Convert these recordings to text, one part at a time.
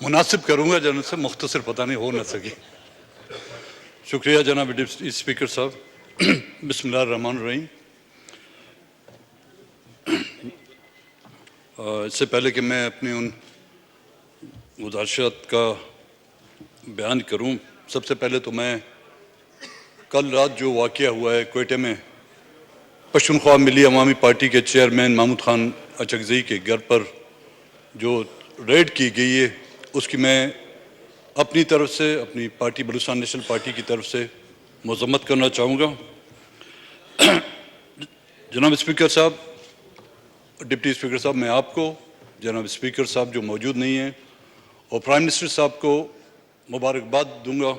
مناسب کروں گا جناب سے، مختصر پتہ نہیں ہو نہ سکی. شکریہ جناب ڈپٹی اسپیکر صاحب. بسم اللہ الرحمن الرحیم. اس سے پہلے کہ میں اپنی ان گزارشات کا بیان کروں، سب سے پہلے تو میں کل رات جو واقعہ ہوا ہے کوئٹہ میں پشتونخوا ملی عوامی پارٹی کے چیئرمین محمود خان اچکزئی کے گھر پر جو ریڈ کی گئی ہے، اس کی میں اپنی طرف سے، اپنی پارٹی بلوچستان نیشنل پارٹی کی طرف سے مذمت کرنا چاہوں گا. جناب اسپیکر صاحب، ڈپٹی اسپیکر صاحب، میں آپ کو، جناب اسپیکر صاحب جو موجود نہیں ہیں، اور پرائم منسٹر صاحب کو مبارکباد دوں گا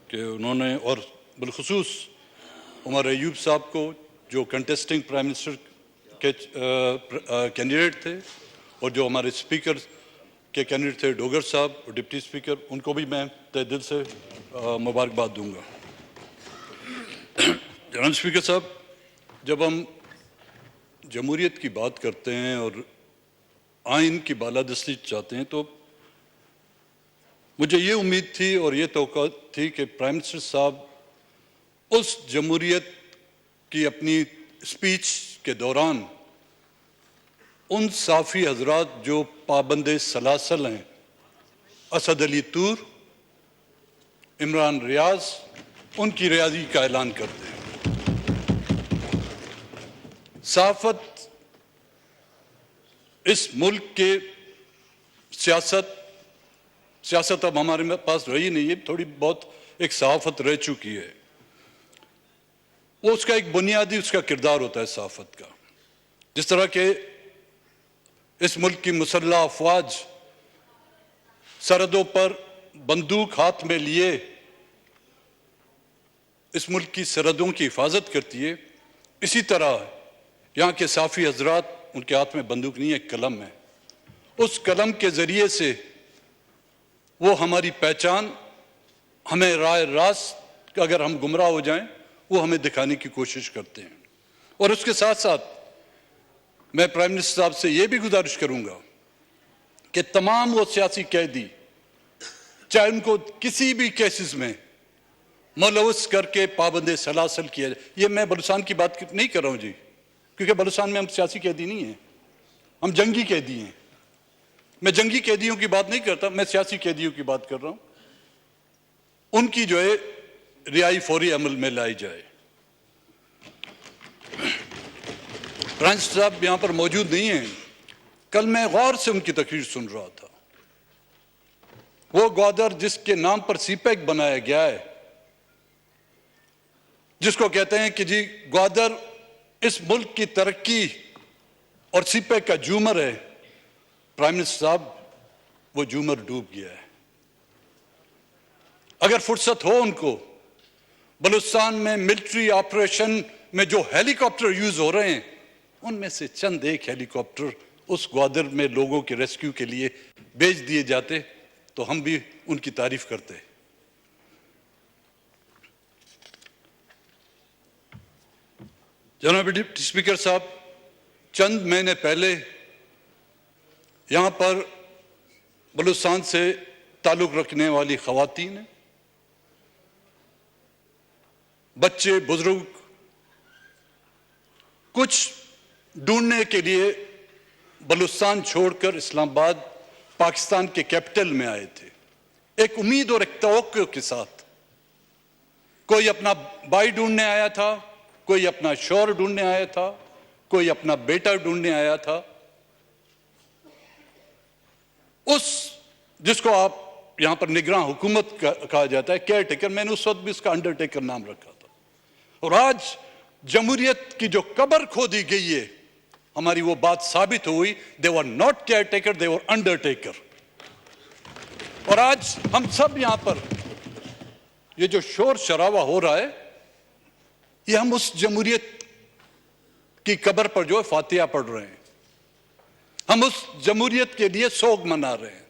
کہ انہوں نے، اور بالخصوص عمر ایوب صاحب کو جو کنٹیسٹنگ پرائم منسٹر کے کینڈیڈیٹ تھے، اور جو ہمارے اسپیکر کے کینڈیڈیٹ تھے ڈوگر صاحب اور ڈپٹی اسپیکر، ان کو بھی میں تہ دل سے مبارکباد دوں گا. جناب اسپیکر صاحب، جب ہم جمہوریت کی بات کرتے ہیں اور آئین کی بالادستی چاہتے ہیں تو مجھے یہ امید تھی اور یہ توقع تھی کہ پرائم منسٹر صاحب اس جمہوریت کی اپنی اسپیچ کے دوران ان صحافی حضرات جو پابند سلاسل ہیں، اسد علی طور، عمران ریاض، ان کی رہائی کا اعلان کرتے ہیں. صحافت اس ملک کے سیاست اب ہمارے پاس رہی نہیں ہے، تھوڑی بہت ایک صحافت رہ چکی ہے. وہ اس کا ایک بنیادی اس کا کردار ہوتا ہے صحافت کا. جس طرح کہ اس ملک کی مسلح افواج سرحدوں پر بندوق ہاتھ میں لیے اس ملک کی سرحدوں کی حفاظت کرتی ہے، اسی طرح یہاں کے صحافی حضرات، ان کے ہاتھ میں بندوق نہیں ہے، ایک قلم ہے. اس قلم کے ذریعے سے وہ ہماری پہچان، ہمیں راہ راست، اگر ہم گمراہ ہو جائیں، وہ ہمیں دکھانے کی کوشش کرتے ہیں. اور اس کے ساتھ ساتھ میں پرائم منسٹر صاحب سے یہ بھی گزارش کروں گا کہ تمام وہ سیاسی قیدی، چاہے ان کو کسی بھی کیسز میں ملوث کر کے پابند سلاسل کیا جائے. یہ میں بلوچستان کی بات نہیں کر رہا ہوں جی، کیونکہ بلوچستان میں ہم سیاسی قیدی نہیں ہیں، ہم جنگی قیدی ہیں. میں جنگی قیدیوں کی بات نہیں کرتا، میں سیاسی قیدیوں کی بات کر رہا ہوں. ان کی جو ہے رہائی فوری عمل میں لائی جائے. پرائم منسٹر صاحب یہاں پر موجود نہیں ہیں. کل میں غور سے ان کی تقریر سن رہا تھا. وہ گوادر جس کے نام پر سی پیک بنایا گیا ہے، جس کو کہتے ہیں کہ جی گوادر اس ملک کی ترقی اور سی پیک کا جومر ہے، پرائم منسٹر صاحب وہ جومر ڈوب گیا ہے. اگر فرصت ہو ان کو، بلوچستان میں ملٹری آپریشن میں جو ہیلی کاپٹر یوز ہو رہے ہیں، ان میں سے چند ایک ہیلی کاپٹر اس گوادر میں لوگوں کے ریسکیو کے لیے بھیج دیے جاتے تو ہم بھی ان کی تعریف کرتے. جناب ڈپٹی اسپیکر صاحب، چند مہینے پہلے یہاں پر بلوچستان سے تعلق رکھنے والی خواتین، بچے، بزرگ کچھ ڈھونڈنے کے لیے بلوچستان چھوڑ کر اسلام آباد پاکستان کے کیپٹل میں آئے تھے، ایک امید اور ایک توقع کے ساتھ. کوئی اپنا بھائی ڈھونڈنے آیا تھا، کوئی اپنا شوہر ڈھونڈنے آیا تھا، کوئی اپنا بیٹا ڈھونڈنے آیا تھا. اس جس کو آپ یہاں پر نگراں حکومت کہا جاتا ہے، کیئر ٹیکر، میں نے اس وقت بھی اس کا انڈر ٹیکر نام رکھا تھا. اور آج جمہوریت کی جو قبر کھودی گئی ہے، ہماری وہ بات ثابت ہوئی، they were not caretaker, they were undertaker. اور آج ہم سب یہاں پر یہ جو شور شرابہ ہو رہا ہے، یہ ہم اس جمہوریت کی قبر پر جو ہے فاتحہ پڑھ رہے ہیں. ہم اس جمہوریت کے لیے سوگ منا رہے ہیں.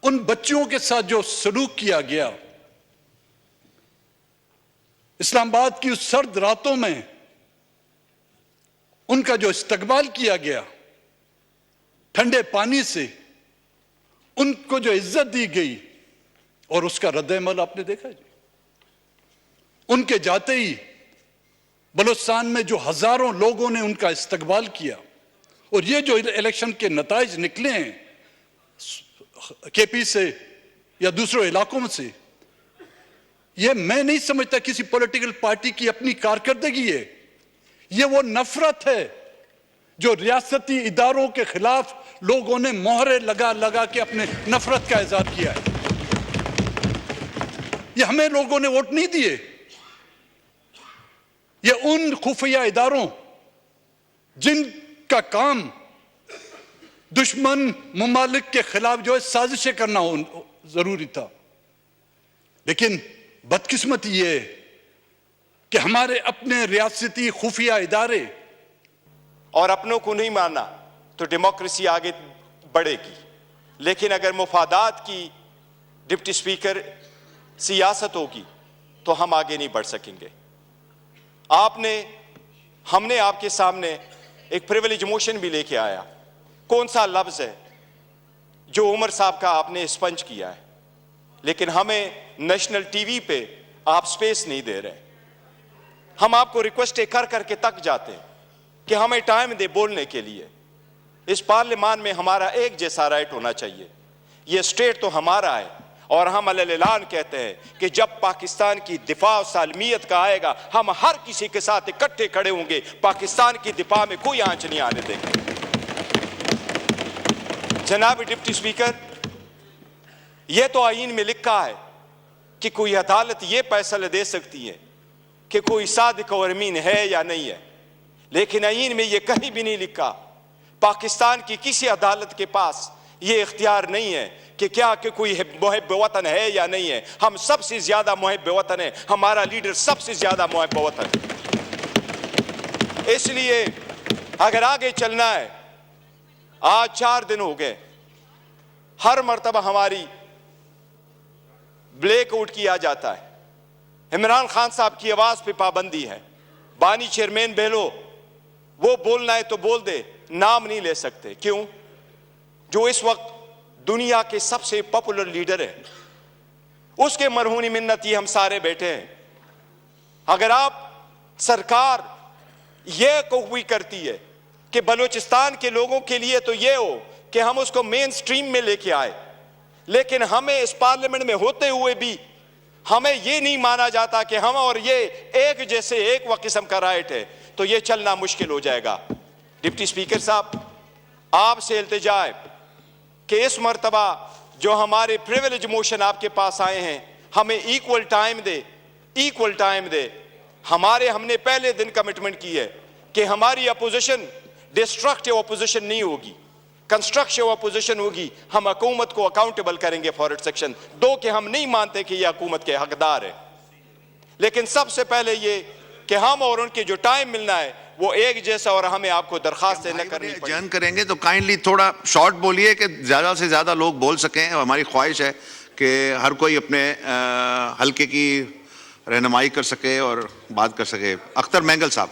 ان بچوں کے ساتھ جو سلوک کیا گیا اسلام آباد کی اس سرد راتوں میں، ان کا جو استقبال کیا گیا ٹھنڈے پانی سے، ان کو جو عزت دی گئی اور اس کا رد عمل آپ نے دیکھا جی. ان کے جاتے ہی بلوچستان میں جو ہزاروں لوگوں نے ان کا استقبال کیا اور یہ جو الیکشن کے نتائج نکلے ہیں کے پی سے یا دوسرے علاقوں میں سے, یہ میں نہیں سمجھتا کسی پولیٹیکل پارٹی کی اپنی کارکردگی ہے. یہ وہ نفرت ہے جو ریاستی اداروں کے خلاف لوگوں نے مہرے لگا لگا کے اپنے نفرت کا اظہار کیا ہے. یہ ہمیں لوگوں نے ووٹ نہیں دیے, یہ ان خفیہ اداروں جن کا کام دشمن ممالک کے خلاف جو ہے سازشیں کرنا ضروری تھا. لیکن بدقسمتی یہ ہے کہ ہمارے اپنے ریاستی خفیہ ادارے اور اپنوں کو نہیں ماننا تو ڈیموکریسی آگے بڑھے گی. لیکن اگر مفادات کی ڈپٹی اسپیکر سیاست ہوگی تو ہم آگے نہیں بڑھ سکیں گے. ہم نے آپ کے سامنے ایک پریویلیج موشن بھی لے کے آیا. کون سا لفظ ہے جو عمر صاحب کا آپ نے اسپنج کیا ہے, لیکن ہمیں نیشنل ٹی وی پہ آپ سپیس نہیں دے رہے. ہم آپ کو ریکویسٹ کر کر کے تک جاتے ہیں کہ ہمیں ٹائم دے بولنے کے لیے. اس پارلیمان میں ہمارا ایک جیسا رائٹ ہونا چاہیے. یہ اسٹیٹ تو ہمارا ہے اور ہم علیہ اعلان کہتے ہیں کہ جب پاکستان کی دفاع و سالمیت کا آئے گا ہم ہر کسی کے ساتھ اکٹھے کھڑے ہوں گے. پاکستان کی دفاع میں کوئی آنچ نہیں آنے دیں گے. جناب ڈپٹی اسپیکر, یہ تو آئین میں لکھا ہے کہ کوئی عدالت یہ فیصلہ دے سکتی ہے کہ کوئی صادق اور امین ہے یا نہیں ہے, لیکن آئین میں یہ کہیں بھی نہیں لکھا. پاکستان کی کسی عدالت کے پاس یہ اختیار نہیں ہے کہ کیا کہ کوئی محب وطن ہے یا نہیں ہے. ہم سب سے زیادہ محب وطن ہیں, ہمارا لیڈر سب سے زیادہ محب وطن ہے. اس لیے اگر آگے چلنا ہے, آج 4 دن ہو گئے, ہر مرتبہ ہماری بلیک آؤٹ کیا جاتا ہے. عمران خان صاحب کی آواز پہ پابندی ہے. بانی چیئرمین بہلو وہ بولنا ہے تو بول دے, نام نہیں لے سکتے. کیوں؟ جو اس وقت دنیا کے سب سے پاپولر لیڈر ہے, اس کے مرہونی منت یہ ہم سارے بیٹھے ہیں. اگر آپ سرکار یہ کوئی کرتی ہے کہ بلوچستان کے لوگوں کے لیے تو یہ ہو کہ ہم اس کو مین سٹریم میں لے کے آئے, لیکن ہمیں اس پارلیمنٹ میں ہوتے ہوئے بھی ہمیں یہ نہیں مانا جاتا کہ ہم اور یہ ایک جیسے ایک قسم کا رائٹ ہے, تو یہ چلنا مشکل ہو جائے گا. ڈپٹی اسپیکر صاحب, آپ سے التجا ہے کہ اس مرتبہ جو ہمارے پریویلیج موشن آپ کے پاس آئے ہیں ہمیں ایکول ٹائم دے. ہم نے پہلے دن کمٹمنٹ کی ہے کہ ہماری اپوزیشن ڈسٹرکٹیو اپوزیشن نہیں ہوگی, کنسٹرکٹیو اپوزیشن ہوگی. ہم حکومت کو اکاؤنٹیبل کریں گے فار سیکشن 2 کہ ہم نہیں مانتے کہ یہ حکومت کے حقدار ہے. لیکن سب سے پہلے یہ کہ ہم اور ان کے جو ٹائم ملنا ہے وہ ایک جیسا, اور ہمیں آپ کو درخواستیں نہ کرنی پڑیں. جان کریں گے تو کائنڈلی تھوڑا شارٹ بولیے کہ زیادہ سے زیادہ لوگ بول سکیں. ہماری خواہش ہے کہ ہر کوئی اپنے حلقے کی رہنمائی کر سکے اور بات کر سکے. اختر مینگل صاحب.